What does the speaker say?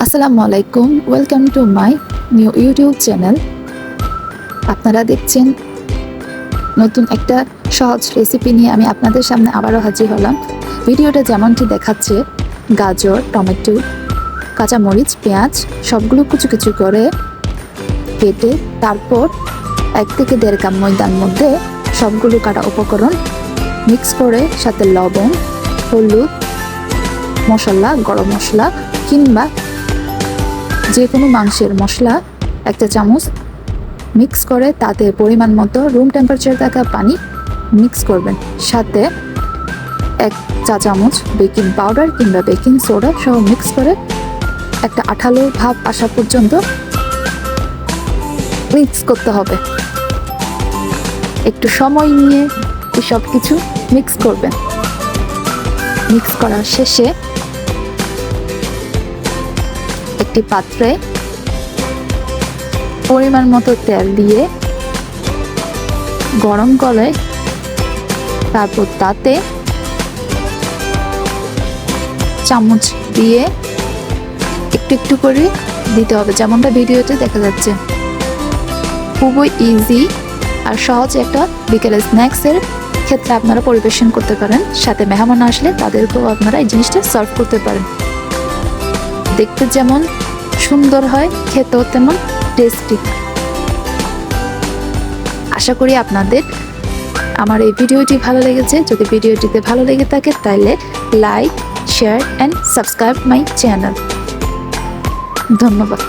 আসসালামু আলাইকুম, welcome to my new YouTube channel. আপনারা দেখছেন নতুন একটা সহজ রেসিপি নিয়ে আমি আপনাদের সামনে আবারও হাজির হলাম। ভিডিওটা যেমনটি দেখাচ্ছে, গাজর, টমেটো, কাঁচামরিচ, পেঁয়াজ সবগুলো কুচি কুচি করে কেটে তারপর 1 থেকে 1.5 কাপ ময়দার মধ্যে সবগুলো কাটা উপকরণ মিক্স করে সাথে লবণ, হলুদ, মশলা, গরম মশলা কিংবা যে কোনো মাংসের মশলা 1 চামচ মিক্স করে তাতে পরিমাণ মতো রুম টেম্পারেচার থাকা পানি মিক্স করবেন। সাথে 1 চা চামচ বেকিং পাউডার কিংবা বেকিং সোডা সহ মিক্স করে একটা আঠালো ভাব আসা পর্যন্ত মিক্স করতে হবে। একটু সময় নিয়ে সব কিছু মিক্স করবেন। মিক্স করার শেষে একটি পাত্রে পরিমাণ মতো তেল দিয়ে গরম করে তারপর তাতে চামচ দিয়ে একটু একটু করে দিতে হবে, যেমনটা ভিডিওতে দেখা যাচ্ছে। খুবই ইজি আর সহজ একটা বিকেলের স্ন্যাক্সের ক্ষেত্রে আপনারা পরিবেশন করতে পারেন। সাথে মেহমান আসলে তাদেরকেও আপনারা এই জিনিসটা সার্ভ করতে পারেন। দেখতে যেমন সুন্দর হয়, খেতেও তেমন টেস্টি। আশা করি আপনাদের আমার এই ভিডিওটি ভালো লেগেছে। যদি ভিডিওটিতে ভালো লেগে থাকে তাহলে like, share and subscribe my channel. ধন্যবাদ।